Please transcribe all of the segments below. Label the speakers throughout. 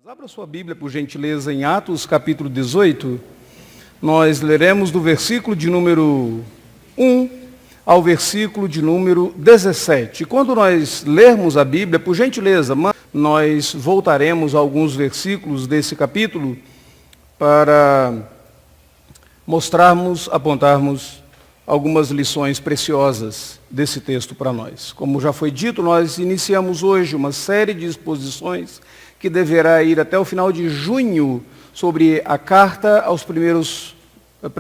Speaker 1: Abra sua Bíblia, por gentileza, em Atos, capítulo 18. Nós leremos do versículo de número 1 ao versículo de número 17. E quando nós lermos a Bíblia, por gentileza, nós voltaremos a alguns versículos desse capítulo para mostrarmos, apontarmos algumas lições preciosas desse texto para nós. Como já foi dito, nós iniciamos hoje uma série de exposições que deverá ir até o final de junho sobre a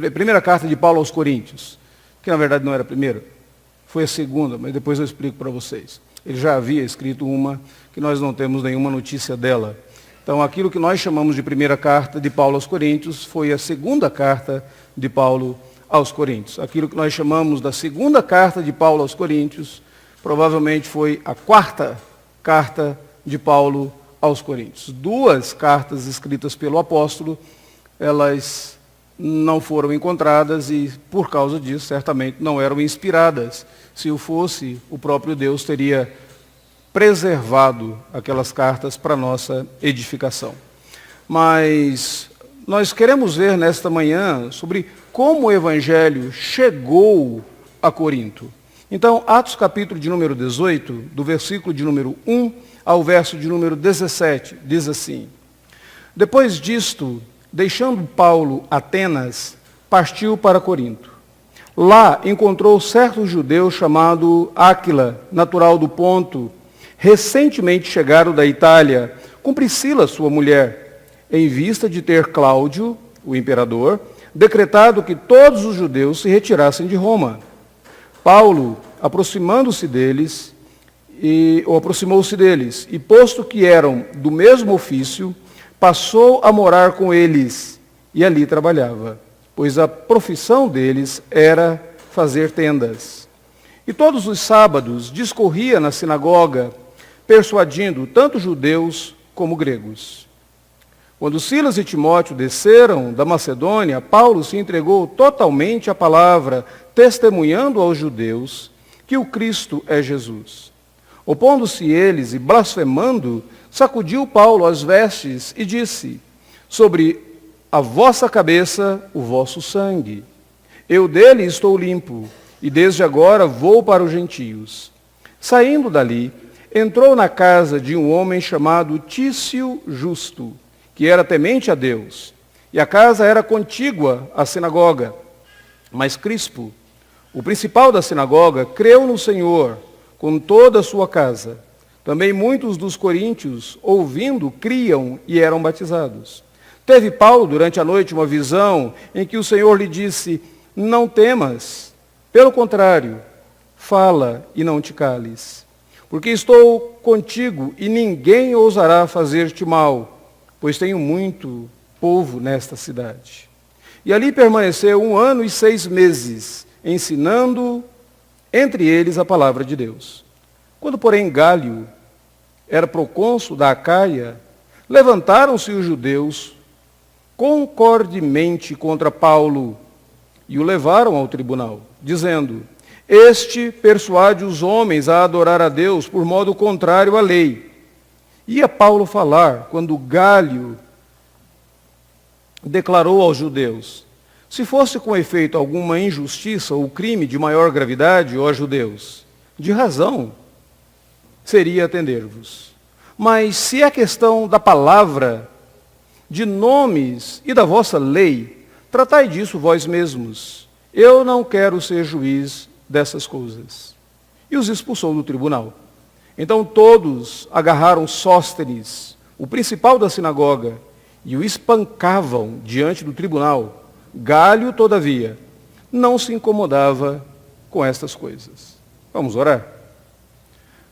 Speaker 1: primeira carta de Paulo aos Coríntios, que na verdade não era a primeira, foi a segunda, mas depois eu explico para vocês. Ele já havia escrito uma, que nós não temos nenhuma notícia dela. Então, aquilo que nós chamamos de primeira carta de Paulo aos Coríntios foi a segunda carta de Paulo aos Coríntios. Aquilo que nós chamamos da segunda carta de Paulo aos Coríntios, provavelmente foi a quarta carta de Paulo aos Coríntios. Duas cartas escritas pelo apóstolo, elas não foram encontradas e, por causa disso, certamente não eram inspiradas. Se o fosse, o próprio Deus teria preservado aquelas cartas para nossa edificação. Mas nós queremos ver nesta manhã sobre como o Evangelho chegou a Corinto. Então, Atos capítulo de número 18, do versículo de número 1 ao verso de número 17, diz assim: Depois disto, deixando Paulo Atenas, partiu para Corinto. Lá encontrou certo judeu chamado Áquila, natural do Ponto, recentemente chegado da Itália, com Priscila, sua mulher, em vista de ter Cláudio, o imperador, decretado que todos os judeus se retirassem de Roma. Paulo, aproximou-se deles, e posto que eram do mesmo ofício, passou a morar com eles, e ali trabalhava, pois a profissão deles era fazer tendas. E todos os sábados discorria na sinagoga, persuadindo tanto judeus como gregos. Quando Silas e Timóteo desceram da Macedônia, Paulo se entregou totalmente à palavra, testemunhando aos judeus que o Cristo é Jesus. Opondo-se eles e blasfemando, sacudiu Paulo as vestes e disse: Sobre a vossa cabeça o vosso sangue. Eu dele estou limpo, e desde agora vou para os gentios. Saindo dali, entrou na casa de um homem chamado Tício Justo, que era temente a Deus, e a casa era contígua à sinagoga. Mas Crispo, o principal da sinagoga, creu no Senhor com toda a sua casa. Também muitos dos coríntios, ouvindo, criam e eram batizados. Teve Paulo durante a noite uma visão em que o Senhor lhe disse: Não temas, pelo contrário, fala e não te cales. Porque estou contigo e ninguém ousará fazer-te mal, pois tenho muito povo nesta cidade. E ali permaneceu 1 ano e 6 meses, ensinando entre eles a palavra de Deus. Quando, porém, Gálio era procônsul da Acaia, levantaram-se os judeus concordemente contra Paulo e o levaram ao tribunal, dizendo: Este persuade os homens a adorar a Deus por modo contrário à lei. Ia Paulo falar quando Gálio declarou aos judeus: Se fosse com efeito alguma injustiça ou crime de maior gravidade, ó judeus, de razão seria atender-vos. Mas se é questão da palavra, de nomes e da vossa lei, tratai disso vós mesmos. Eu não quero ser juiz dessas coisas. E os expulsou do tribunal. Então todos agarraram Sóstenes, o principal da sinagoga, e o espancavam diante do tribunal. Gálio, todavia, não se incomodava com estas coisas. Vamos orar?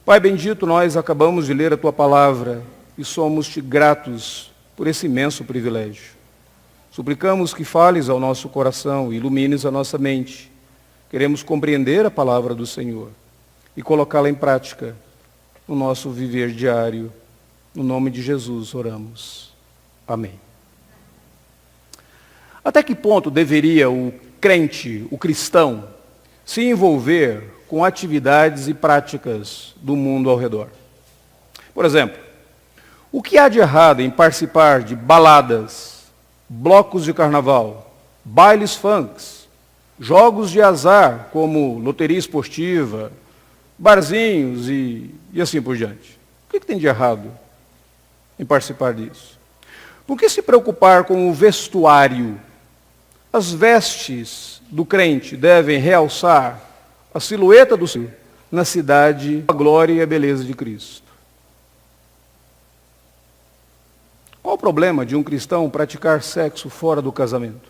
Speaker 1: Pai bendito, nós acabamos de ler a Tua palavra e somos-te gratos por esse imenso privilégio. Suplicamos que fales ao nosso coração e ilumines a nossa mente. Queremos compreender a palavra do Senhor e colocá-la em prática no nosso viver diário. No nome de Jesus oramos. Amém. Até que ponto deveria o crente, o cristão, se envolver com atividades e práticas do mundo ao redor? Por exemplo, O que há de errado em participar de baladas, blocos de carnaval, bailes funks, jogos de azar, como loteria esportiva, barzinhos e assim por diante? O que tem de errado em participar disso? Por que se preocupar com o vestuário? As vestes do crente devem realçar a silhueta do Senhor na cidade, a glória e a beleza de Cristo. Qual o problema de um cristão praticar sexo fora do casamento?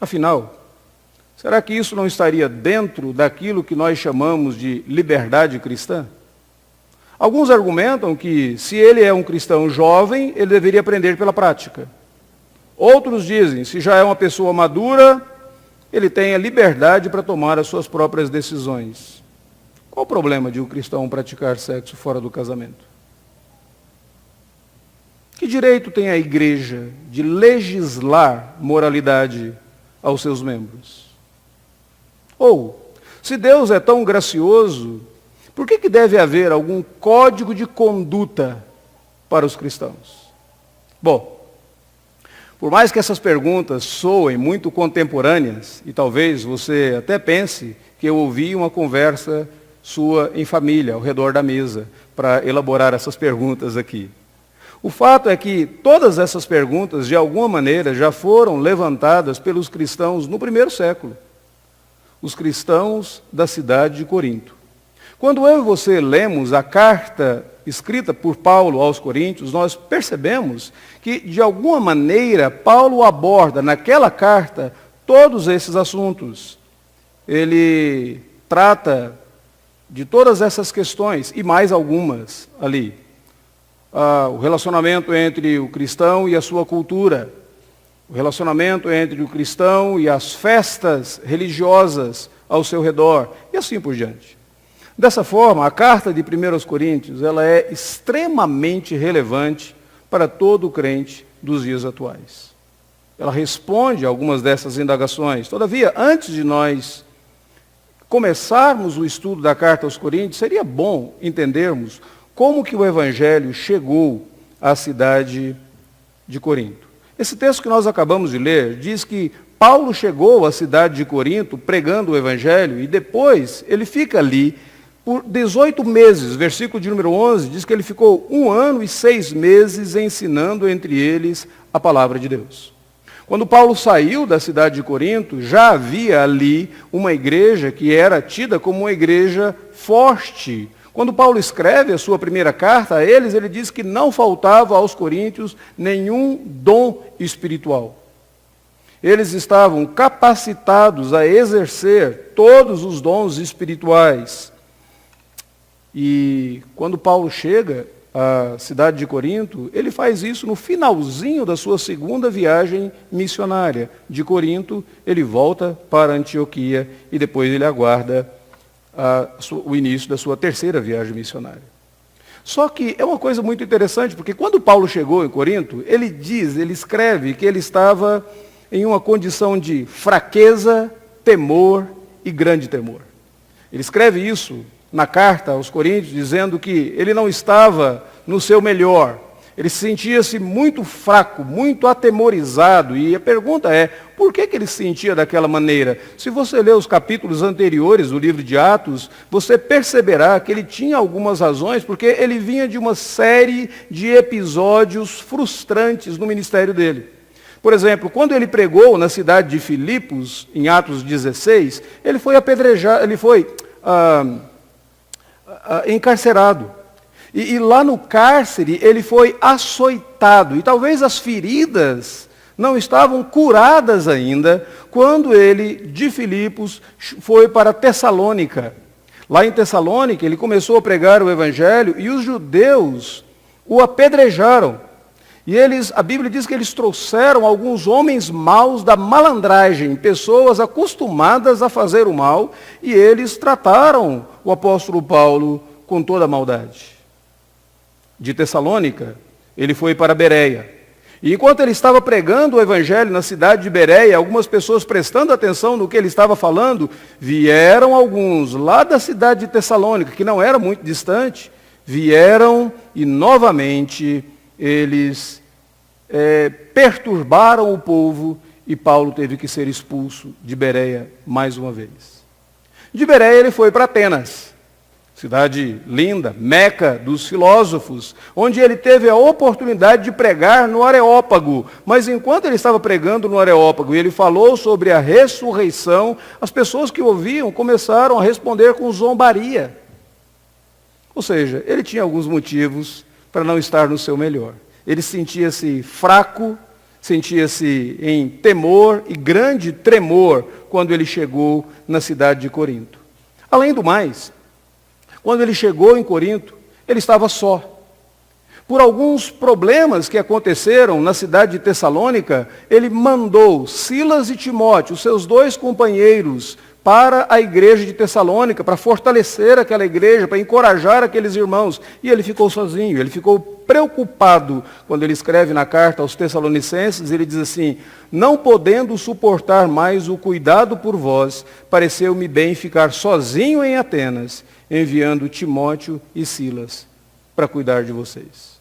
Speaker 1: Afinal, será que isso não estaria dentro daquilo que nós chamamos de liberdade cristã? Alguns argumentam que, se ele é um cristão jovem, ele deveria aprender pela prática. Outros dizem, se já é uma pessoa madura, ele tem a liberdade para tomar as suas próprias decisões. Qual o problema de um cristão praticar sexo fora do casamento? Que direito tem a igreja de legislar moralidade aos seus membros? Ou, se Deus é tão gracioso, por que deve haver algum código de conduta para os cristãos? Bom, por mais que essas perguntas soem muito contemporâneas, e talvez você até pense que eu ouvi uma conversa sua em família, ao redor da mesa, para elaborar essas perguntas aqui. O fato é que todas essas perguntas, de alguma maneira, já foram levantadas pelos cristãos no primeiro século. Os cristãos da cidade de Corinto. Quando eu e você lemos a carta escrita por Paulo aos Coríntios, nós percebemos que, de alguma maneira, Paulo aborda naquela carta todos esses assuntos. Ele trata de todas essas questões e mais algumas ali. O relacionamento entre o cristão e a sua cultura, o relacionamento entre o cristão e as festas religiosas ao seu redor, e assim por diante. Dessa forma, a carta de 1 Coríntios, ela é extremamente relevante para todo crente dos dias atuais. Ela responde a algumas dessas indagações. Todavia, antes de nós começarmos o estudo da carta aos Coríntios, seria bom entendermos como que o Evangelho chegou à cidade de Corinto. Esse texto que nós acabamos de ler diz que Paulo chegou à cidade de Corinto pregando o Evangelho e depois ele fica ali por 18 meses. Versículo de número 11 diz que ele ficou 1 ano e 6 meses ensinando entre eles a palavra de Deus. Quando Paulo saiu da cidade de Corinto, já havia ali uma igreja que era tida como uma igreja forte. Quando Paulo escreve a sua primeira carta a eles, ele diz que não faltava aos coríntios nenhum dom espiritual. Eles estavam capacitados a exercer todos os dons espirituais. E quando Paulo chega à cidade de Corinto, ele faz isso no finalzinho da sua segunda viagem missionária. De Corinto, ele volta para Antioquia e depois ele aguarda o início da sua terceira viagem missionária. Só que é uma coisa muito interessante, porque quando Paulo chegou em Corinto, ele escreve que ele estava em uma condição de fraqueza, temor e grande temor. Ele escreve isso na carta aos Coríntios, dizendo que ele não estava no seu melhor. Ele sentia-se muito fraco, muito atemorizado. E a pergunta é, por que ele se sentia daquela maneira? Se você ler os capítulos anteriores do livro de Atos, você perceberá que ele tinha algumas razões, porque ele vinha de uma série de episódios frustrantes no ministério dele. Por exemplo, quando ele pregou na cidade de Filipos, em Atos 16, ele foi apedrejado, ele foi encarcerado. E lá no cárcere ele foi açoitado. E talvez as feridas não estavam curadas ainda quando ele, de Filipos, foi para Tessalônica. Lá em Tessalônica ele começou a pregar o Evangelho e os judeus o apedrejaram. E a Bíblia diz que eles trouxeram alguns homens maus da malandragem, pessoas acostumadas a fazer o mal, e eles trataram o apóstolo Paulo com toda a maldade. De Tessalônica, ele foi para Bereia. E enquanto ele estava pregando o Evangelho na cidade de Bereia, algumas pessoas prestando atenção no que ele estava falando, vieram alguns lá da cidade de Tessalônica, que não era muito distante, vieram e novamente eles perturbaram o povo e Paulo teve que ser expulso de Bereia mais uma vez. De Bereia ele foi para Atenas, cidade linda, Meca dos filósofos, onde ele teve a oportunidade de pregar no Areópago. Mas enquanto ele estava pregando no Areópago e ele falou sobre a ressurreição, as pessoas que ouviam começaram a responder com zombaria. Ou seja, ele tinha alguns motivos para não estar no seu melhor. Ele sentia-se fraco, sentia-se em temor e grande tremor quando ele chegou na cidade de Corinto. Além do mais, quando ele chegou em Corinto, ele estava só. Por alguns problemas que aconteceram na cidade de Tessalônica, ele mandou Silas e Timóteo, seus 2 companheiros, para a igreja de Tessalônica, para fortalecer aquela igreja, para encorajar aqueles irmãos. E ele ficou sozinho, ele ficou preocupado quando ele escreve na carta aos Tessalonicenses, ele diz assim: não podendo suportar mais o cuidado por vós, pareceu-me bem ficar sozinho em Atenas, enviando Timóteo e Silas para cuidar de vocês.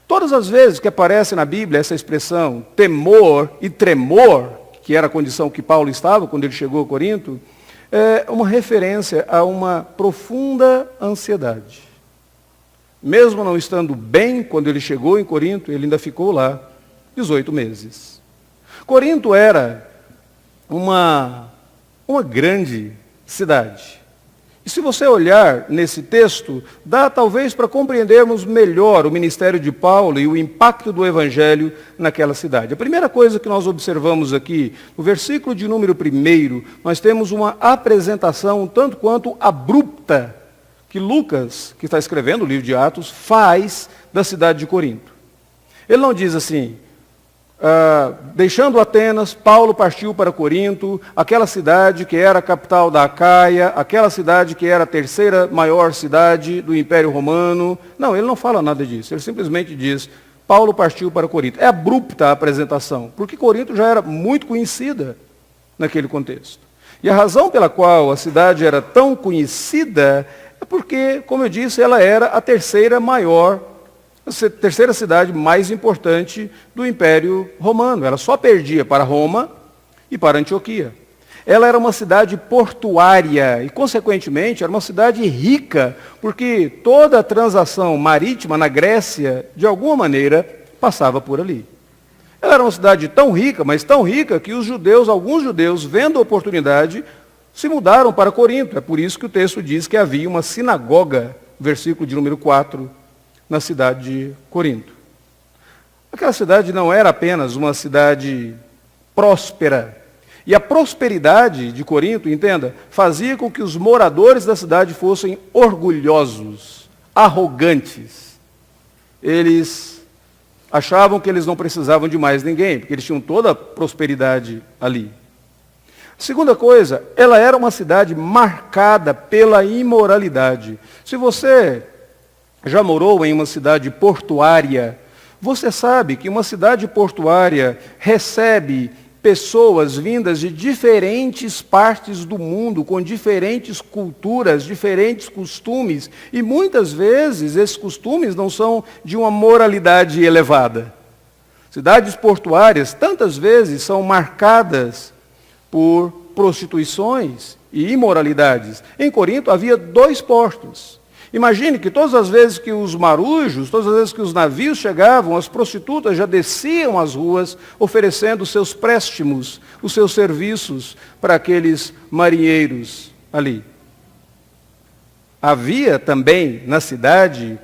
Speaker 1: Todas as vezes que aparece na Bíblia essa expressão temor e tremor, que era a condição que Paulo estava quando ele chegou a Corinto, é uma referência a uma profunda ansiedade. Mesmo não estando bem quando ele chegou em Corinto, ele ainda ficou lá 18 meses. Corinto era uma grande cidade. E se você olhar nesse texto, dá talvez para compreendermos melhor o ministério de Paulo e o impacto do Evangelho naquela cidade. A primeira coisa que nós observamos aqui, no versículo de número 1, nós temos uma apresentação tanto quanto abrupta que Lucas, que está escrevendo o livro de Atos, faz da cidade de Corinto. Ele não diz assim: deixando Atenas, Paulo partiu para Corinto, aquela cidade que era a capital da Acaia, aquela cidade que era a 3ª maior cidade do Império Romano. Não, ele não fala nada disso. Ele simplesmente diz: Paulo partiu para Corinto. É abrupta a apresentação, porque Corinto já era muito conhecida naquele contexto. E a razão pela qual a cidade era tão conhecida é porque, como eu disse, ela era a 3ª maior, a 3ª cidade mais importante do Império Romano. Ela só perdia para Roma e para Antioquia. Ela era uma cidade portuária e, consequentemente, era uma cidade rica, porque toda a transação marítima na Grécia, de alguma maneira, passava por ali. Ela era uma cidade tão rica, mas tão rica, que alguns judeus, vendo a oportunidade, se mudaram para Corinto. É por isso que o texto diz que havia uma sinagoga, versículo de número 4, na cidade de Corinto. Aquela cidade não era apenas uma cidade próspera. E a prosperidade de Corinto, entenda, fazia com que os moradores da cidade fossem orgulhosos, arrogantes. Eles achavam que eles não precisavam de mais ninguém, porque eles tinham toda a prosperidade ali. Segunda coisa, ela era uma cidade marcada pela imoralidade. Se você já morou em uma cidade portuária, você sabe que uma cidade portuária recebe pessoas vindas de diferentes partes do mundo, com diferentes culturas, diferentes costumes, e muitas vezes esses costumes não são de uma moralidade elevada. Cidades portuárias, tantas vezes, são marcadas por prostituições e imoralidades. Em Corinto havia 2 portos. Imagine que todas as vezes que os marujos, todas as vezes que os navios chegavam, as prostitutas já desciam às ruas, oferecendo os seus préstimos, os seus serviços para aqueles marinheiros ali. Havia também na cidade,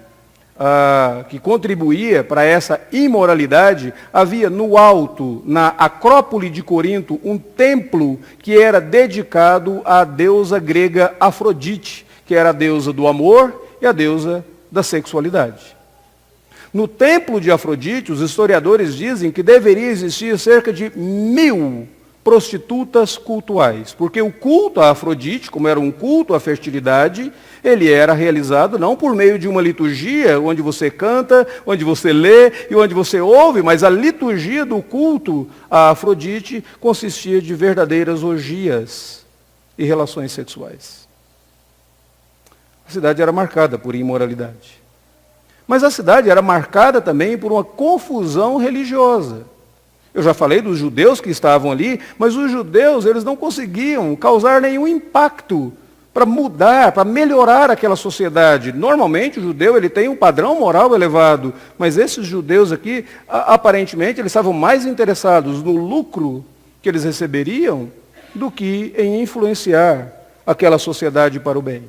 Speaker 1: que contribuía para essa imoralidade, havia no alto, na Acrópole de Corinto, um templo que era dedicado à deusa grega Afrodite, que era a deusa do amor e a deusa da sexualidade. No templo de Afrodite, os historiadores dizem que deveria existir cerca de 1000 prostitutas cultuais, porque o culto a Afrodite, como era um culto à fertilidade, ele era realizado não por meio de uma liturgia, onde você canta, onde você lê e onde você ouve, mas a liturgia do culto a Afrodite consistia de verdadeiras orgias e relações sexuais. A cidade era marcada por imoralidade. Mas a cidade era marcada também por uma confusão religiosa. Eu já falei dos judeus que estavam ali, mas os judeus, eles não conseguiam causar nenhum impacto para mudar, para melhorar aquela sociedade. Normalmente o judeu ele tem um padrão moral elevado, mas esses judeus aqui, aparentemente, eles estavam mais interessados no lucro que eles receberiam do que em influenciar aquela sociedade para o bem.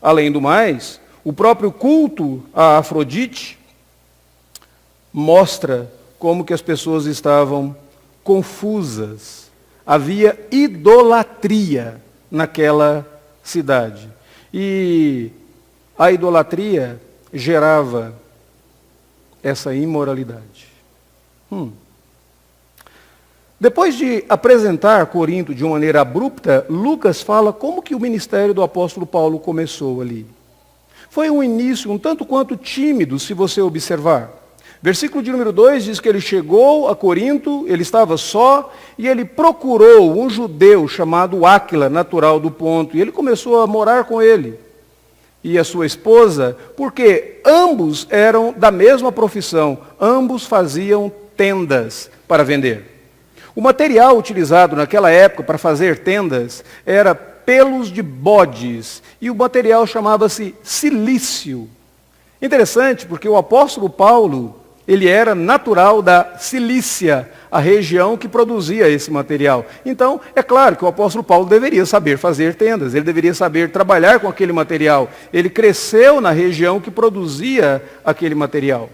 Speaker 1: Além do mais, o próprio culto a Afrodite mostra como que as pessoas estavam confusas. Havia idolatria naquela cidade. E a idolatria gerava essa imoralidade. Depois de apresentar Corinto de uma maneira abrupta, Lucas fala como que o ministério do apóstolo Paulo começou ali. Foi um início um tanto quanto tímido, se você observar. Versículo de número 2 diz que ele chegou a Corinto, ele estava só, e ele procurou um judeu chamado Áquila, natural do Ponto, e ele começou a morar com ele e a sua esposa, porque ambos eram da mesma profissão, ambos faziam tendas para vender. O material utilizado naquela época para fazer tendas era pelos de bodes, e o material chamava-se silício. Interessante, porque o apóstolo Paulo, ele era natural da Cilícia, a região que produzia esse material. Então, é claro que o apóstolo Paulo deveria saber fazer tendas, ele deveria saber trabalhar com aquele material. Ele cresceu na região que produzia aquele material.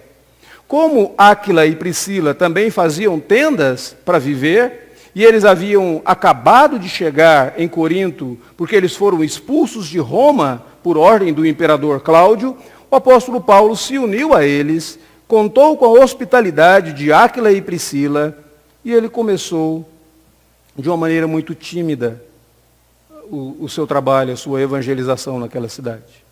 Speaker 1: Como Áquila e Priscila também faziam tendas para viver, e eles haviam acabado de chegar em Corinto, porque eles foram expulsos de Roma por ordem do imperador Cláudio, o apóstolo Paulo se uniu a eles, contou com a hospitalidade de Áquila e Priscila, e ele começou, de uma maneira muito tímida, o seu trabalho, a sua evangelização naquela cidade.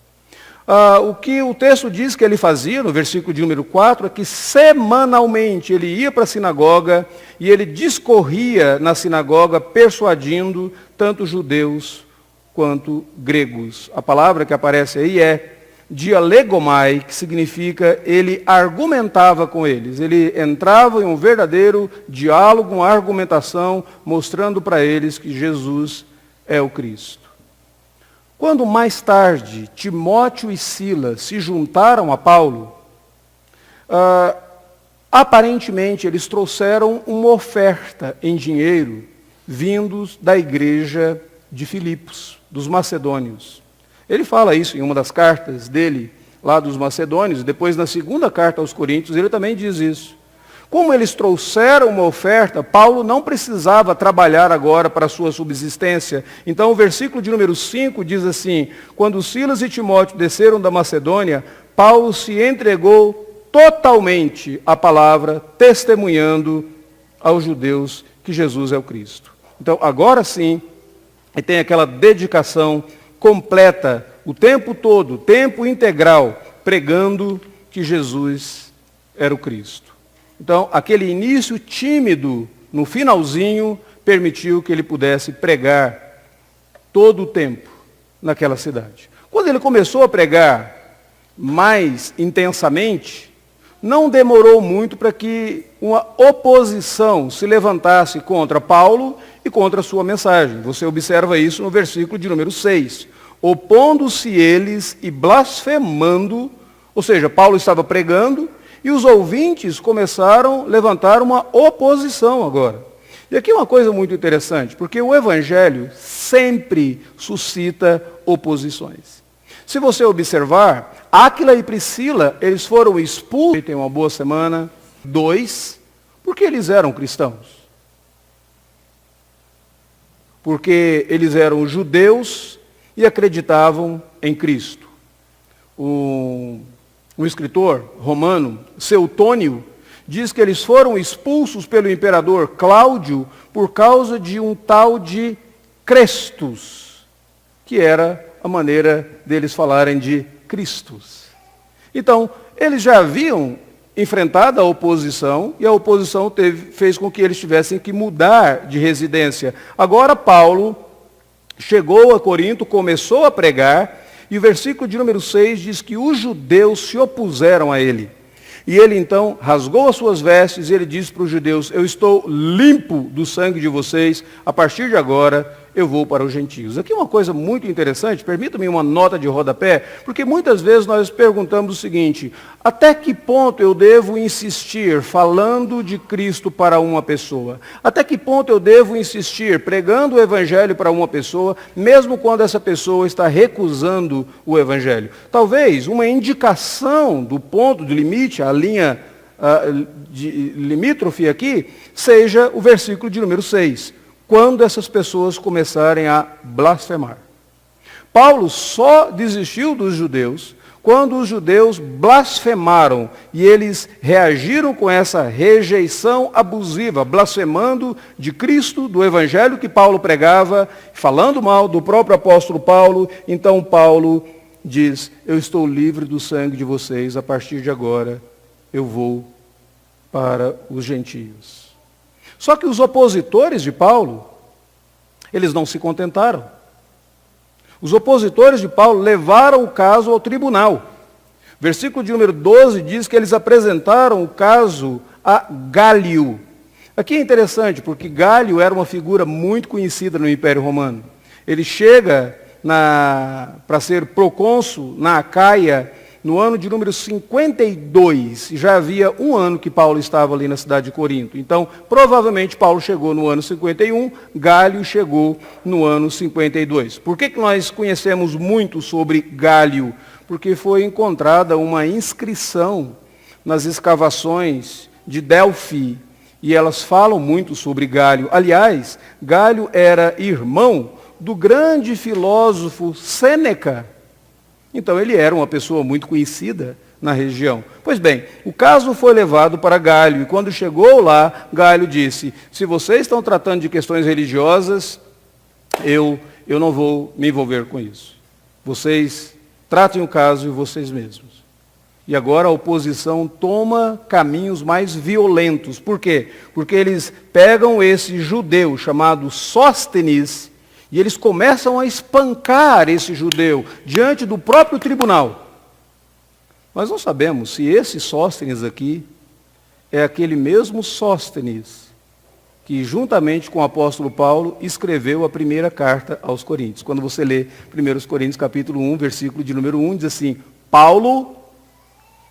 Speaker 1: O que o texto diz que ele fazia, no versículo de número 4, é que semanalmente ele ia para a sinagoga e ele discorria na sinagoga persuadindo tanto judeus quanto gregos. A palavra que aparece aí é dialegomai, que significa ele argumentava com eles. Ele entrava em um verdadeiro diálogo, uma argumentação, mostrando para eles que Jesus é o Cristo. Quando mais tarde Timóteo e Silas se juntaram a Paulo, aparentemente eles trouxeram uma oferta em dinheiro vindos da igreja de Filipos, dos macedônios. Ele fala isso em uma das cartas dele, lá dos macedônios, depois na segunda carta aos Coríntios, ele também diz isso. Como eles trouxeram uma oferta, Paulo não precisava trabalhar agora para a sua subsistência. Então o versículo de número 5 diz assim: quando Silas e Timóteo desceram da Macedônia, Paulo se entregou totalmente à palavra, testemunhando aos judeus que Jesus é o Cristo. Então agora sim, ele tem aquela dedicação completa, o tempo todo, tempo integral, pregando que Jesus era o Cristo. Então, aquele início tímido, no finalzinho, permitiu que ele pudesse pregar todo o tempo naquela cidade. Quando ele começou a pregar mais intensamente, não demorou muito para que uma oposição se levantasse contra Paulo e contra a sua mensagem. Você observa isso no versículo de número 6. Opondo-se eles e blasfemando, ou seja, Paulo estava pregando e os ouvintes começaram a levantar uma oposição agora. E aqui uma coisa muito interessante, porque o Evangelho sempre suscita oposições. Se você observar, Áquila e Priscila, eles foram expulsos, tem uma boa semana, 2, porque eles eram cristãos. Porque eles eram judeus e acreditavam em Cristo. Um escritor romano, Seutônio, diz que eles foram expulsos pelo imperador Cláudio por causa de um tal de Crestus, que era a maneira deles falarem de Cristos. Então, eles já haviam enfrentado a oposição, e a oposição fez com que eles tivessem que mudar de residência. Agora Paulo chegou a Corinto, começou a pregar, E o versículo de número 6 diz que os judeus se opuseram a ele. E ele então rasgou as suas vestes e ele disse para os judeus: eu estou limpo do sangue de vocês, a partir de agora eu vou para os gentios. Aqui uma coisa muito interessante, permita-me uma nota de rodapé, porque muitas vezes nós perguntamos o seguinte: até que ponto eu devo insistir falando de Cristo para uma pessoa? Até que ponto eu devo insistir pregando o Evangelho para uma pessoa, mesmo quando essa pessoa está recusando o Evangelho? Talvez uma indicação do ponto de limite, a linha de limítrofe aqui, seja o versículo de número 6. Quando essas pessoas começarem a blasfemar. Paulo só desistiu dos judeus quando os judeus blasfemaram e eles reagiram com essa rejeição abusiva, blasfemando de Cristo, do evangelho que Paulo pregava, falando mal do próprio apóstolo Paulo. Então Paulo diz: eu estou livre do sangue de vocês, a partir de agora eu vou para os gentios. Só que os opositores de Paulo, eles não se contentaram. Os opositores de Paulo levaram o caso ao tribunal. Versículo de número 12 diz que eles apresentaram o caso a Gálio. Aqui é interessante, porque Gálio era uma figura muito conhecida no Império Romano. Ele chega para ser procônsul na Acaia no ano de número 52, já havia um ano que Paulo estava ali na cidade de Corinto. Então, provavelmente Paulo chegou no ano 51, Gálio chegou no ano 52. Por que nós conhecemos muito sobre Gálio? Porque foi encontrada uma inscrição nas escavações de Delfi, e elas falam muito sobre Gálio. Aliás, Gálio era irmão do grande filósofo Sêneca. Então ele era uma pessoa muito conhecida na região. Pois bem, o caso foi levado para Gálio, e quando chegou lá, Gálio disse: se vocês estão tratando de questões religiosas, eu não vou me envolver com isso. Vocês tratem o caso vocês mesmos. E agora a oposição toma caminhos mais violentos. Por quê? Porque eles pegam esse judeu chamado Sóstenes, e eles começam a espancar esse judeu diante do próprio tribunal. Nós não sabemos se esse Sóstenes aqui é aquele mesmo Sóstenes que, juntamente com o apóstolo Paulo, escreveu a primeira carta aos Coríntios. Quando você lê 1 Coríntios capítulo 1, versículo de número 1, diz assim: Paulo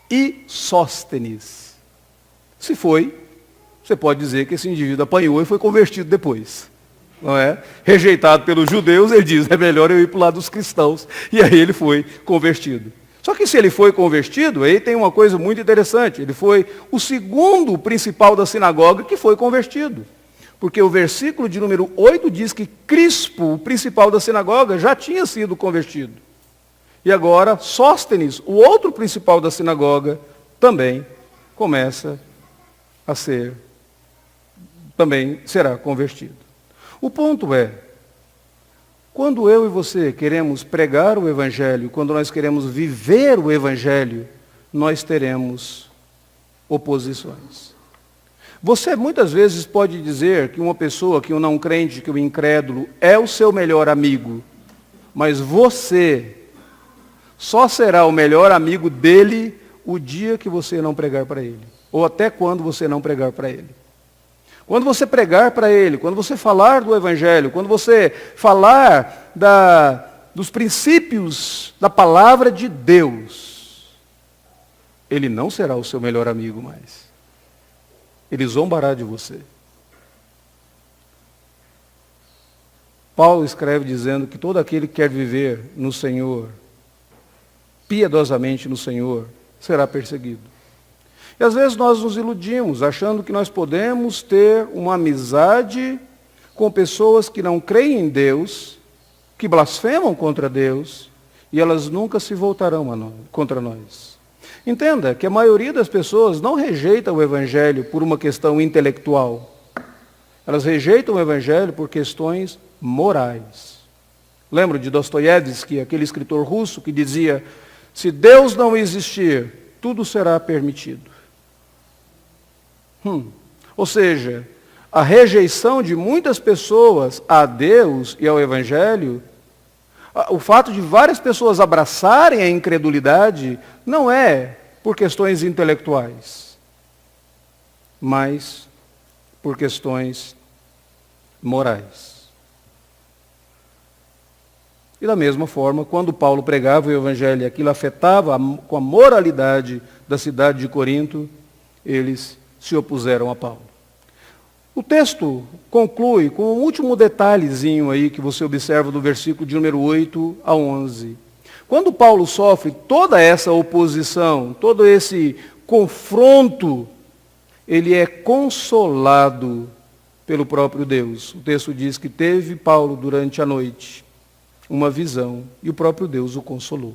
Speaker 1: e Sóstenes. Se foi, você pode dizer que esse indivíduo apanhou e foi convertido depois. Não é? Rejeitado pelos judeus, ele diz: é melhor eu ir para o lado dos cristãos. E aí ele foi convertido. Só que se ele foi convertido, aí tem uma coisa muito interessante. Ele foi o segundo principal da sinagoga que foi convertido. Porque o versículo de número 8 diz que Crispo, o principal da sinagoga, já tinha sido convertido. E agora Sóstenes, o outro principal da sinagoga, também também será convertido. O ponto é, quando eu e você queremos pregar o Evangelho, quando nós queremos viver o Evangelho, nós teremos oposições. Você muitas vezes pode dizer que uma pessoa, que um não crente, que um incrédulo, é o seu melhor amigo, mas você só será o melhor amigo dele o dia que você não pregar para ele, ou até quando você não pregar para ele. Quando você pregar para ele, quando você falar do Evangelho, quando você falar dos princípios da palavra de Deus, ele não será o seu melhor amigo mais. Ele zombará de você. Paulo escreve dizendo que todo aquele que quer viver no Senhor, piedosamente no Senhor, será perseguido. E às vezes nós nos iludimos, achando que nós podemos ter uma amizade com pessoas que não creem em Deus, que blasfemam contra Deus, e elas nunca se voltarão contra nós. Entenda que a maioria das pessoas não rejeita o Evangelho por uma questão intelectual. Elas rejeitam o Evangelho por questões morais. Lembro de Dostoiévski, aquele escritor russo que dizia: se Deus não existir, tudo será permitido. Ou seja, a rejeição de muitas pessoas a Deus e ao Evangelho O fato de várias pessoas abraçarem a incredulidade não é por questões intelectuais, mas por questões morais. E da mesma forma, quando Paulo pregava o Evangelho e aquilo afetava com a moralidade da cidade de Corinto, eles se opuseram a Paulo. O texto conclui com um último detalhezinho aí que você observa do versículo de número 8 a 11. Quando Paulo sofre toda essa oposição, todo esse confronto, ele é consolado pelo próprio Deus. O texto diz que teve Paulo durante a noite uma visão e o próprio Deus o consolou.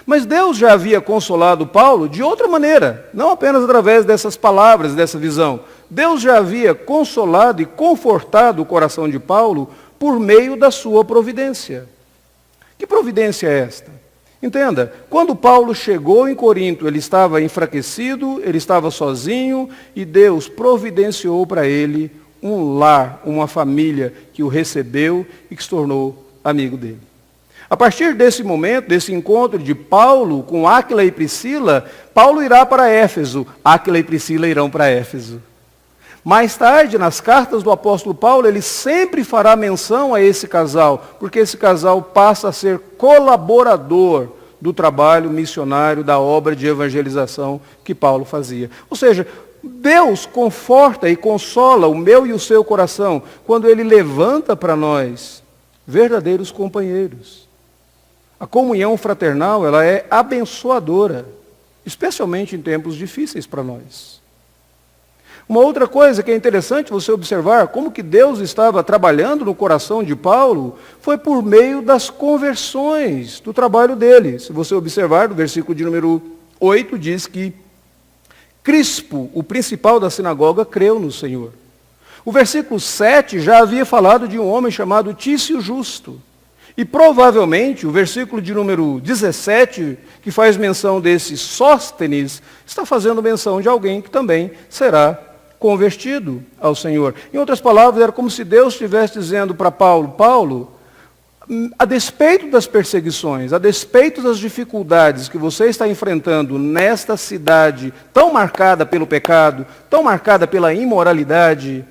Speaker 1: Mas Deus já havia consolado Paulo de outra maneira, não apenas através dessas palavras, dessa visão. Deus já havia consolado e confortado o coração de Paulo por meio da sua providência. Que providência é esta? Entenda, quando Paulo chegou em Corinto, ele estava enfraquecido, ele estava sozinho e Deus providenciou para ele um lar, uma família que o recebeu e que se tornou amigo dele. A partir desse momento, desse encontro de Paulo com Áquila e Priscila, Paulo irá para Éfeso, Áquila e Priscila irão para Éfeso. Mais tarde, nas cartas do apóstolo Paulo, ele sempre fará menção a esse casal, porque esse casal passa a ser colaborador do trabalho missionário, da obra de evangelização que Paulo fazia. Ou seja, Deus conforta e consola o meu e o seu coração quando Ele levanta para nós verdadeiros companheiros. A comunhão fraternal, ela é abençoadora, especialmente em tempos difíceis para nós. Uma outra coisa que é interessante você observar, como que Deus estava trabalhando no coração de Paulo, foi por meio das conversões do trabalho dele. Se você observar, no versículo de número 8, diz que Crispo, o principal da sinagoga, creu no Senhor. O versículo 7 já havia falado de um homem chamado Tício Justo. E provavelmente o versículo de número 17, que faz menção desse Sóstenes, está fazendo menção de alguém que também será convertido ao Senhor. Em outras palavras, era como se Deus estivesse dizendo para Paulo, Paulo, a despeito das perseguições, a despeito das dificuldades que você está enfrentando nesta cidade tão marcada pelo pecado, tão marcada pela imoralidade,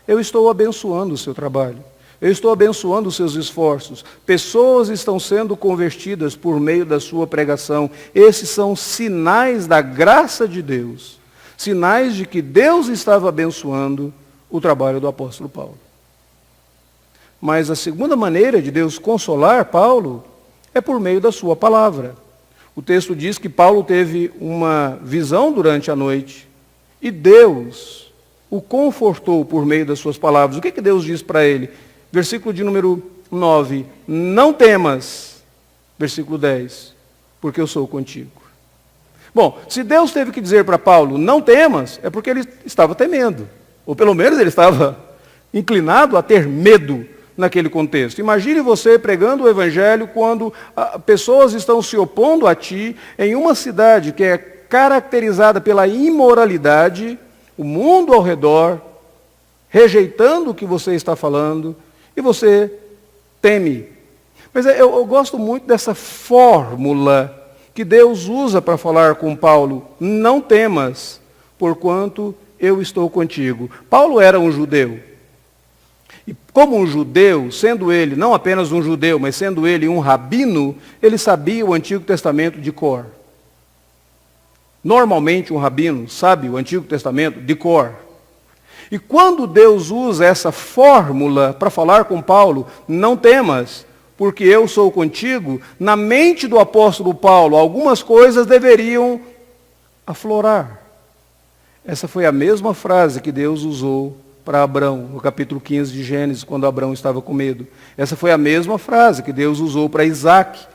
Speaker 1: eu estou abençoando o seu trabalho. Eu estou abençoando os seus esforços. Pessoas estão sendo convertidas por meio da sua pregação. Esses são sinais da graça de Deus. Sinais de que Deus estava abençoando o trabalho do apóstolo Paulo. Mas a segunda maneira de Deus consolar Paulo é por meio da sua palavra. O texto diz que Paulo teve uma visão durante a noite e Deus o confortou por meio das suas palavras. O que Deus diz para ele? Versículo de número 9, não temas, versículo 10, porque eu sou contigo. Bom, se Deus teve que dizer para Paulo, não temas, é porque ele estava temendo, ou pelo menos ele estava inclinado a ter medo naquele contexto. Imagine você pregando o Evangelho quando pessoas estão se opondo a ti em uma cidade que é caracterizada pela imoralidade, o mundo ao redor, rejeitando o que você está falando, e você teme. Mas eu gosto muito dessa fórmula que Deus usa para falar com Paulo. Não temas, porquanto eu estou contigo. Paulo era um judeu. E como um judeu, sendo ele não apenas um judeu, mas sendo ele um rabino, ele sabia o Antigo Testamento de cor. Normalmente um rabino sabe o Antigo Testamento de cor. E quando Deus usa essa fórmula para falar com Paulo, não temas, porque eu sou contigo, na mente do apóstolo Paulo, algumas coisas deveriam aflorar. Essa foi a mesma frase que Deus usou para Abrão, no capítulo 15 de Gênesis, quando Abrão estava com medo. Essa foi a mesma frase que Deus usou para Isaac,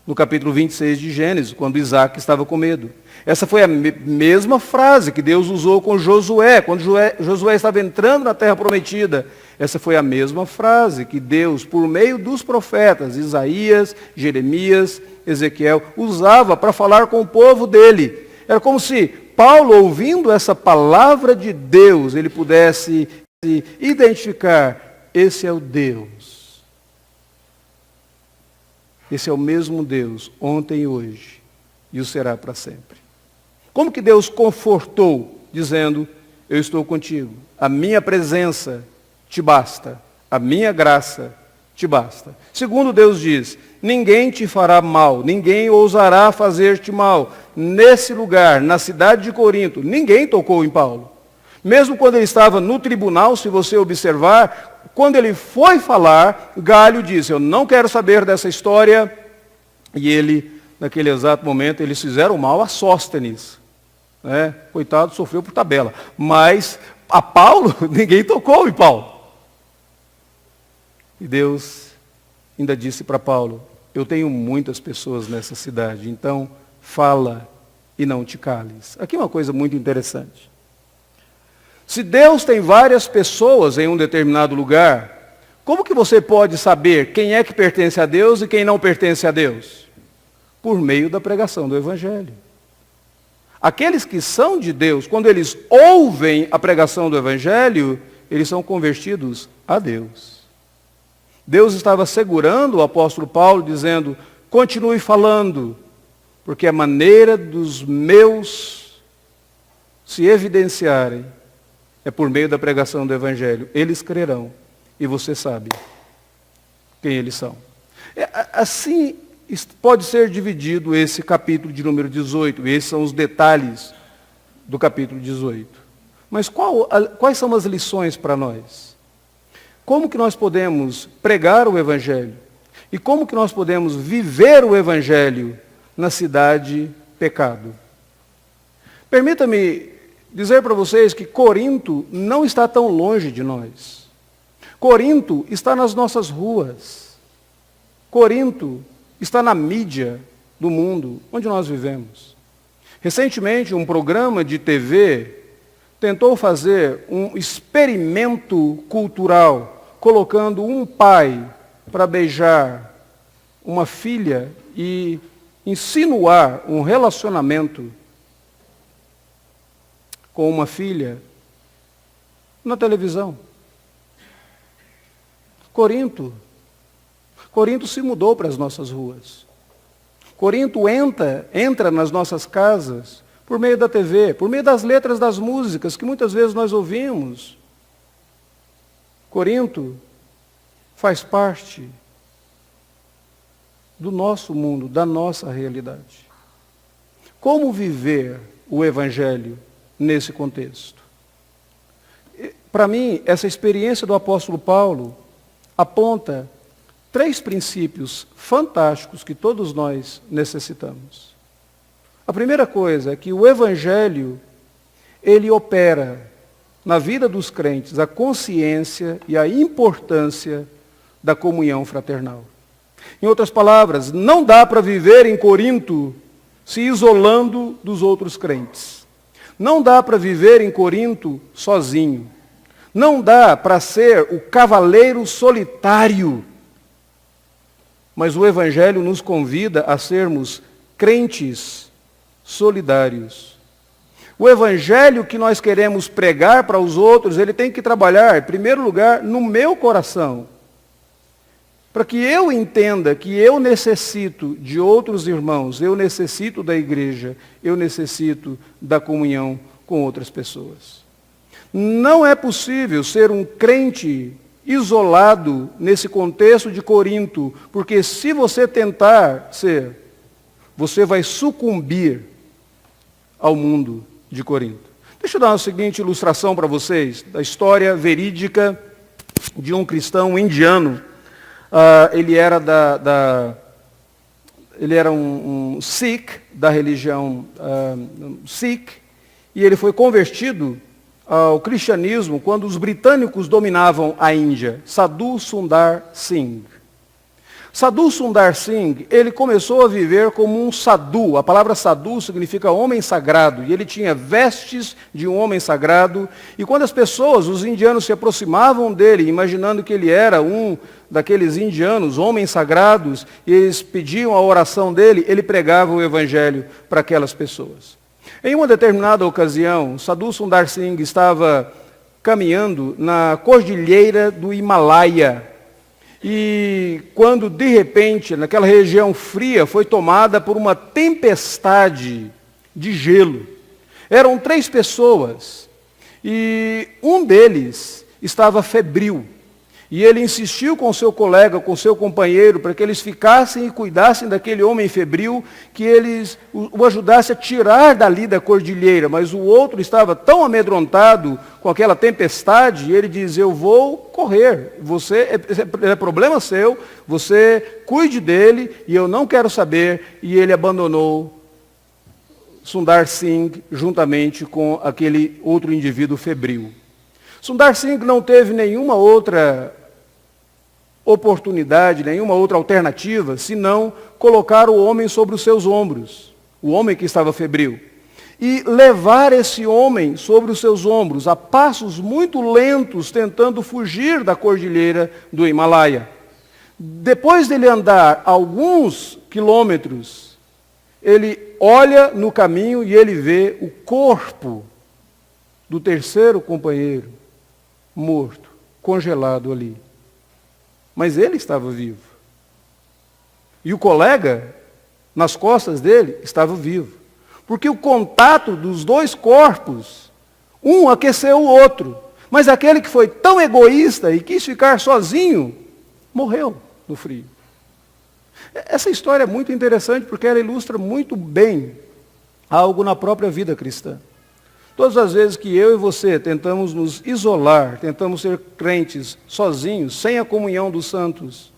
Speaker 1: no capítulo 26 de Gênesis, quando Isaac estava com medo. Essa foi a mesma frase que Deus usou com Josué, quando Josué estava entrando na terra prometida. Essa foi a mesma frase que Deus, por meio dos profetas, Isaías, Jeremias, Ezequiel, usava para falar com o povo dele. Era como se Paulo, ouvindo essa palavra de Deus, ele pudesse se identificar, esse é o Deus Esse é o mesmo Deus, ontem e hoje, e o será para sempre. Como que Deus confortou, dizendo, eu estou contigo, a minha presença te basta, a minha graça te basta. Segundo, Deus diz, ninguém te fará mal, ninguém ousará fazer-te mal. Nesse lugar, na cidade de Corinto, ninguém tocou em Paulo. Mesmo quando ele estava no tribunal, se você observar, quando ele foi falar, Galho disse, eu não quero saber dessa história. E ele, naquele exato momento, eles fizeram mal a Sóstenes. Né? Coitado, sofreu por tabela. Mas a Paulo, ninguém tocou em Paulo. E Deus ainda disse para Paulo, eu tenho muitas pessoas nessa cidade, então fala e não te cales. Aqui é uma coisa muito interessante. Se Deus tem várias pessoas em um determinado lugar, como que você pode saber quem é que pertence a Deus e quem não pertence a Deus? Por meio da pregação do Evangelho. Aqueles que são de Deus, quando eles ouvem a pregação do Evangelho, eles são convertidos a Deus. Deus estava segurando o apóstolo Paulo, dizendo, continue falando, porque a maneira dos meus se evidenciarem é por meio da pregação do Evangelho. Eles crerão, e você sabe quem eles são. Assim pode ser dividido esse capítulo de número 18, esses são os detalhes do capítulo 18. Mas quais são as lições para nós? Como que nós podemos pregar o Evangelho? E como que nós podemos viver o Evangelho na cidade pecado? Permita-me dizer para vocês que Corinto não está tão longe de nós. Corinto está nas nossas ruas. Corinto está na mídia do mundo, onde nós vivemos. Recentemente, um programa de TV tentou fazer um experimento cultural, colocando um pai para beijar uma filha e insinuar um relacionamento com uma filha na televisão. Corinto se mudou para as nossas ruas. Corinto entra nas nossas casas por meio da TV, por meio das letras das músicas que muitas vezes nós ouvimos. Corinto faz parte do nosso mundo, da nossa realidade. Como viver o Evangelho nesse contexto? Para mim, essa experiência do apóstolo Paulo aponta 3 princípios fantásticos que todos nós necessitamos. A primeira coisa é que o Evangelho, ele opera na vida dos crentes a consciência e a importância da comunhão fraternal. Em outras palavras, não dá para viver em Corinto se isolando dos outros crentes. Não dá para viver em Corinto sozinho. Não dá para ser o cavaleiro solitário. Mas o Evangelho nos convida a sermos crentes solidários. O Evangelho que nós queremos pregar para os outros, ele tem que trabalhar, em primeiro lugar, no meu coração. Para que eu entenda que eu necessito de outros irmãos, eu necessito da igreja, eu necessito da comunhão com outras pessoas. Não é possível ser um crente isolado nesse contexto de Corinto, porque se você tentar ser, você vai sucumbir ao mundo de Corinto. Deixa eu dar uma seguinte ilustração para vocês, da história verídica de um cristão indiano. Ele era um Sikh, da religião Sikh, e ele foi convertido ao cristianismo quando os britânicos dominavam a Índia, Sadhu Sundar Singh. Sadhu Sundar Singh, ele começou a viver como um sadhu. A palavra sadhu significa homem sagrado, e ele tinha vestes de um homem sagrado, e quando as pessoas, os indianos, se aproximavam dele, imaginando que ele era um daqueles indianos, homens sagrados, e eles pediam a oração dele, ele pregava o evangelho para aquelas pessoas. Em uma determinada ocasião, Sadhu Sundar Singh estava caminhando na cordilheira do Himalaia. E quando, de repente, naquela região fria, foi tomada por uma tempestade de gelo. Eram 3 pessoas, e um deles estava febril. E ele insistiu com seu colega, com seu companheiro, para que eles ficassem e cuidassem daquele homem febril, que eles o ajudassem a tirar dali da cordilheira. Mas o outro estava tão amedrontado com aquela tempestade, e ele diz: eu vou correr, é problema seu, você cuide dele, e eu não quero saber. E ele abandonou Sundar Singh, juntamente com aquele outro indivíduo febril. Sundar Singh não teve nenhuma outra oportunidade, nenhuma outra alternativa, senão colocar o homem sobre os seus ombros, o homem que estava febril, e levar esse homem sobre os seus ombros, a passos muito lentos, tentando fugir da cordilheira do Himalaia. Depois dele andar alguns quilômetros, ele olha no caminho e ele vê o corpo do terceiro companheiro morto, congelado ali. Mas ele estava vivo. E o colega, nas costas dele, estava vivo. Porque o contato dos 2 corpos, um aqueceu o outro. Mas aquele que foi tão egoísta e quis ficar sozinho, morreu no frio. Essa história é muito interessante porque ela ilustra muito bem algo na própria vida cristã. Todas as vezes que eu e você tentamos nos isolar, tentamos ser crentes sozinhos, sem a comunhão dos santos,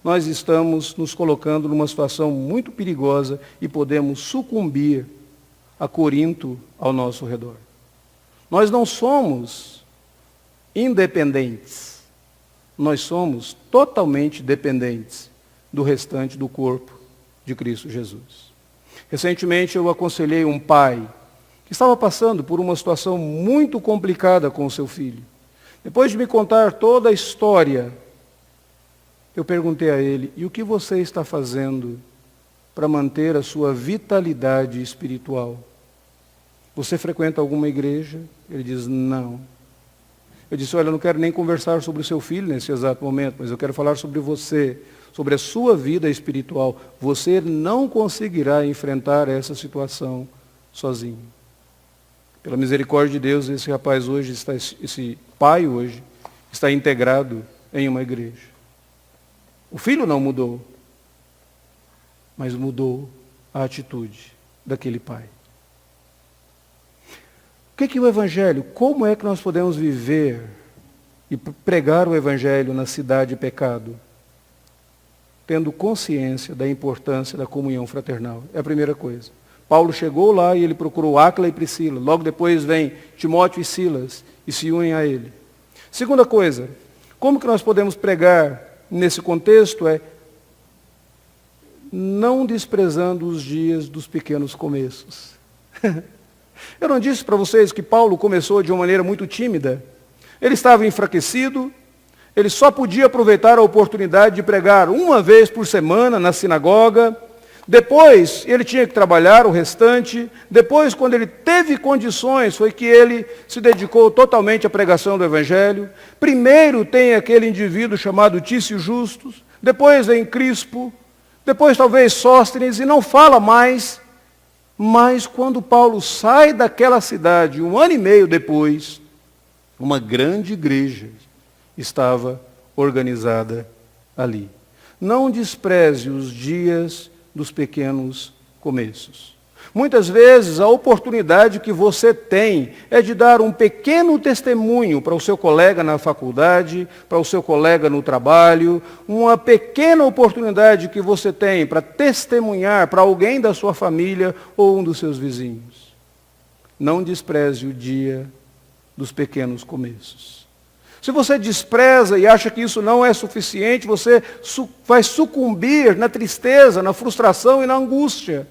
Speaker 1: nós estamos nos colocando numa situação muito perigosa e podemos sucumbir a Corinto ao nosso redor. Nós não somos independentes, nós somos totalmente dependentes do restante do corpo de Cristo Jesus. Recentemente eu aconselhei um pai que estava passando por uma situação muito complicada com o seu filho. Depois de me contar toda a história, eu perguntei a ele: e o que você está fazendo para manter a sua vitalidade espiritual? Você frequenta alguma igreja? Ele diz: não. Eu disse: olha, eu não quero nem conversar sobre o seu filho nesse exato momento, mas eu quero falar sobre você, sobre a sua vida espiritual. Você não conseguirá enfrentar essa situação sozinho. Pela misericórdia de Deus, esse rapaz hoje, esse pai hoje, está integrado em uma igreja. O filho não mudou, mas mudou a atitude daquele pai. O que é o Evangelho? Como é que nós podemos viver e pregar o Evangelho na cidade de pecado? Tendo consciência da importância da comunhão fraternal. É a primeira coisa. Paulo chegou lá e ele procurou Áquila e Priscila. Logo depois vem Timóteo e Silas e se unem a ele. Segunda coisa, como que nós podemos pregar nesse contexto é não desprezando os dias dos pequenos começos. Eu não disse para vocês que Paulo começou de uma maneira muito tímida. Ele estava enfraquecido, ele só podia aproveitar a oportunidade de pregar uma vez por semana na sinagoga. Depois, ele tinha que trabalhar o restante. Depois, quando ele teve condições, foi que ele se dedicou totalmente à pregação do Evangelho. Primeiro tem aquele indivíduo chamado Tício Justus. Depois vem Crispo. Depois, talvez, Sóstenes. E não fala mais. Mas, quando Paulo sai daquela cidade, 1 ano e meio depois, uma grande igreja estava organizada ali. Não despreze os dias dos pequenos começos. Muitas vezes a oportunidade que você tem é de dar um pequeno testemunho para o seu colega na faculdade, para o seu colega no trabalho, uma pequena oportunidade que você tem para testemunhar para alguém da sua família ou um dos seus vizinhos. Não despreze o dia dos pequenos começos. Se você despreza e acha que isso não é suficiente, você vai sucumbir na tristeza, na frustração e na angústia.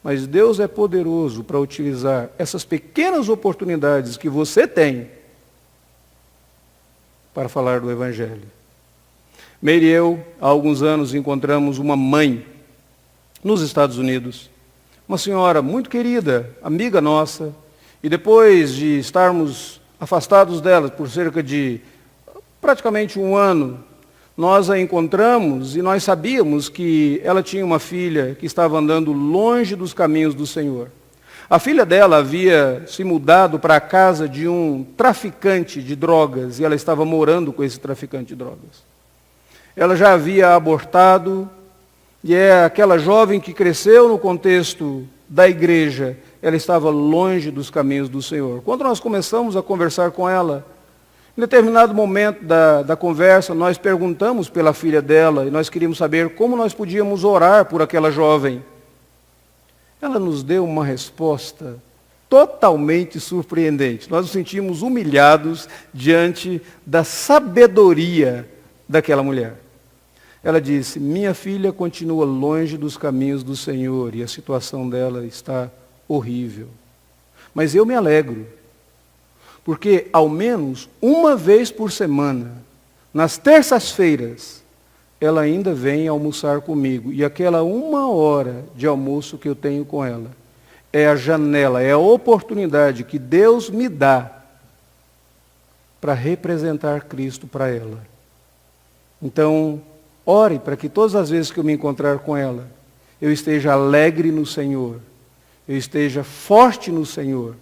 Speaker 1: Mas Deus é poderoso para utilizar essas pequenas oportunidades que você tem para falar do Evangelho. Meire e eu, há alguns anos, encontramos uma mãe nos Estados Unidos, uma senhora muito querida, amiga nossa, e depois de estarmos afastados dela por cerca de praticamente 1 ano, nós a encontramos e nós sabíamos que ela tinha uma filha que estava andando longe dos caminhos do Senhor. A filha dela havia se mudado para a casa de um traficante de drogas e ela estava morando com esse traficante de drogas. Ela já havia abortado e é aquela jovem que cresceu no contexto da igreja, ela estava longe dos caminhos do Senhor. Quando nós começamos a conversar com ela, em determinado momento da conversa, nós perguntamos pela filha dela e nós queríamos saber como nós podíamos orar por aquela jovem. Ela nos deu uma resposta totalmente surpreendente. Nós nos sentimos humilhados diante da sabedoria daquela mulher. Ela disse: minha filha continua longe dos caminhos do Senhor e a situação dela está horrível. Mas eu me alegro, porque ao menos uma vez por semana, nas terças-feiras, ela ainda vem almoçar comigo. E aquela 1 hora de almoço que eu tenho com ela é a janela, é a oportunidade que Deus me dá para representar Cristo para ela. Então, ore para que todas as vezes que eu me encontrar com ela, eu esteja alegre no Senhor, eu esteja forte no Senhor,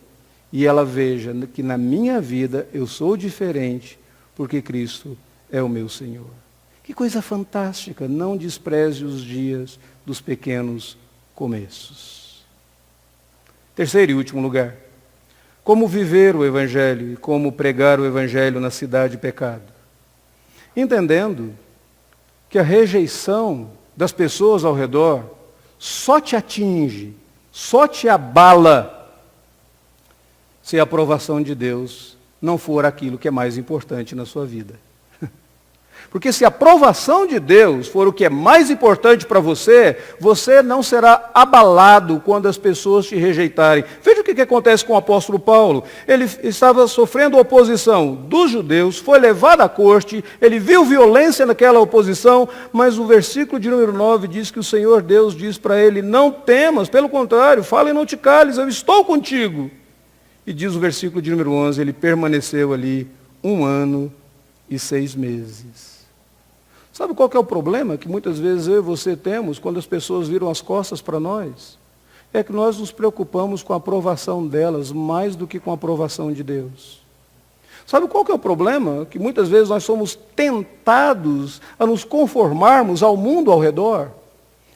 Speaker 1: e ela veja que na minha vida eu sou diferente, porque Cristo é o meu Senhor. Que coisa fantástica, não despreze os dias dos pequenos começos. Terceiro e último lugar, como viver o Evangelho e como pregar o Evangelho na cidade de pecado. Entendendo que a rejeição das pessoas ao redor só te atinge, só te abala, se a aprovação de Deus não for aquilo que é mais importante na sua vida. Porque se a aprovação de Deus for o que é mais importante para você, você não será abalado quando as pessoas te rejeitarem. Veja o que acontece com o apóstolo Paulo. Ele estava sofrendo oposição dos judeus, foi levado à corte, ele viu violência naquela oposição, mas o versículo de número 9 diz que o Senhor Deus diz para ele: não temas, pelo contrário, fala e não te cales, eu estou contigo. E diz o versículo de número 11, ele permaneceu ali 1 ano e 6 meses. Sabe qual que é o problema que muitas vezes eu e você temos quando as pessoas viram as costas para nós? É que nós nos preocupamos com a aprovação delas mais do que com a aprovação de Deus. Sabe qual que é o problema? Que muitas vezes nós somos tentados a nos conformarmos ao mundo ao redor,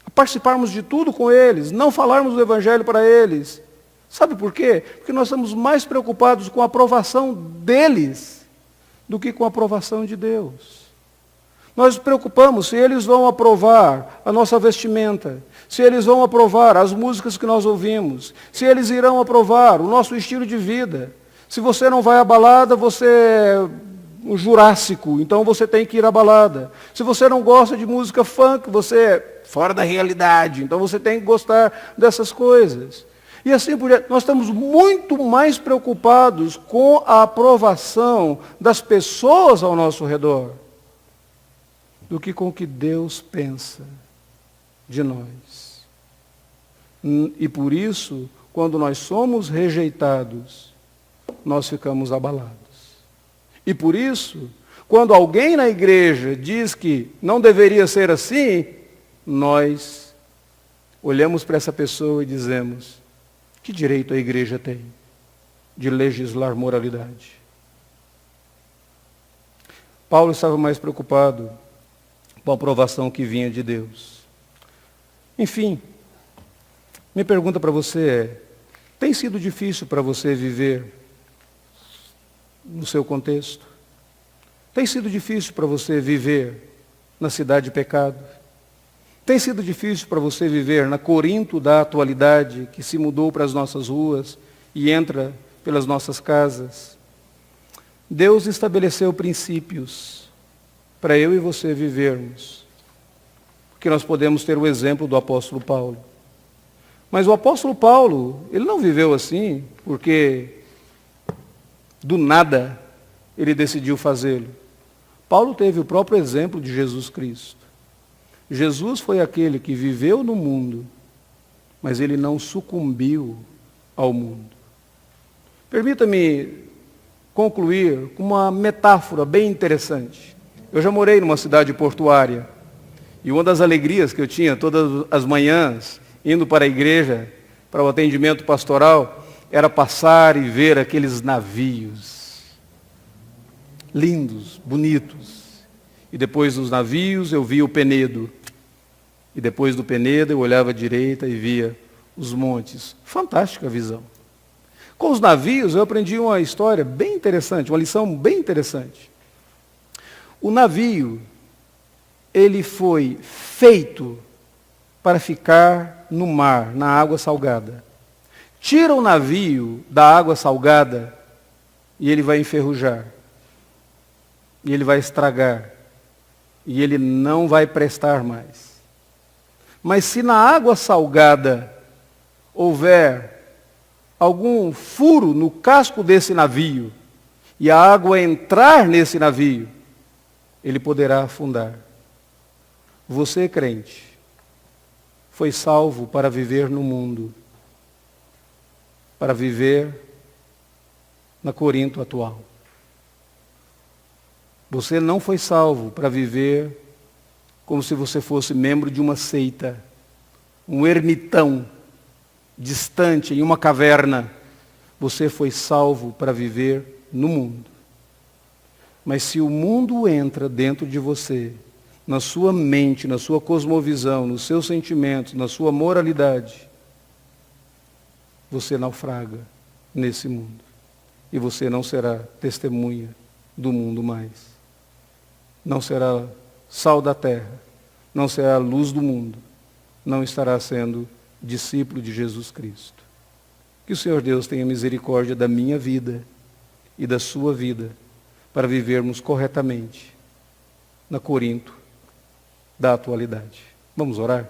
Speaker 1: a participarmos de tudo com eles, não falarmos do Evangelho para eles. Sabe por quê? Porque nós estamos mais preocupados com a aprovação deles do que com a aprovação de Deus. Nós nos preocupamos se eles vão aprovar a nossa vestimenta, se eles vão aprovar as músicas que nós ouvimos, se eles irão aprovar o nosso estilo de vida. Se você não vai à balada, você é um jurássico, então você tem que ir à balada. Se você não gosta de música funk, você é fora da realidade, então você tem que gostar dessas coisas. E assim por diante, nós estamos muito mais preocupados com a aprovação das pessoas ao nosso redor do que com o que Deus pensa de nós. E por isso, quando nós somos rejeitados, nós ficamos abalados. E por isso, quando alguém na igreja diz que não deveria ser assim, nós olhamos para essa pessoa e dizemos: que direito a igreja tem de legislar moralidade? Paulo estava mais preocupado com a aprovação que vinha de Deus. Enfim, minha pergunta para você é: tem sido difícil para você viver no seu contexto? Tem sido difícil para você viver na cidade de pecado? Tem sido difícil para você viver na Corinto da atualidade, que se mudou para as nossas ruas e entra pelas nossas casas? Deus estabeleceu princípios para eu e você vivermos, porque nós podemos ter o exemplo do apóstolo Paulo. Mas o apóstolo Paulo, ele não viveu assim porque do nada ele decidiu fazê-lo. Paulo teve o próprio exemplo de Jesus Cristo. Jesus foi aquele que viveu no mundo, mas ele não sucumbiu ao mundo. Permita-me concluir com uma metáfora bem interessante. Eu já morei numa cidade portuária. E uma das alegrias que eu tinha todas as manhãs, indo para a igreja, para o atendimento pastoral, era passar e ver aqueles navios. Lindos, bonitos. E depois dos navios eu via o Penedo. E depois do Penedo eu olhava à direita e via os montes. Fantástica visão. Com os navios eu aprendi uma história bem interessante, uma lição bem interessante. O navio, ele foi feito para ficar no mar, na água salgada. Tira o navio da água salgada e ele vai enferrujar. E ele vai estragar. E ele não vai prestar mais. Mas se na água salgada houver algum furo no casco desse navio e a água entrar nesse navio, ele poderá afundar. Você, crente, foi salvo para viver no mundo, para viver na Corinto atual. Você não foi salvo para viver como se você fosse membro de uma seita, um ermitão, distante, em uma caverna. Você foi salvo para viver no mundo. Mas se o mundo entra dentro de você, na sua mente, na sua cosmovisão, nos seus sentimentos, na sua moralidade, você naufraga nesse mundo. E você não será testemunha do mundo mais. Não será sal da terra, não será luz do mundo, não estará sendo discípulo de Jesus Cristo. Que o Senhor Deus tenha misericórdia da minha vida e da sua vida, para vivermos corretamente na Corinto da atualidade. Vamos orar?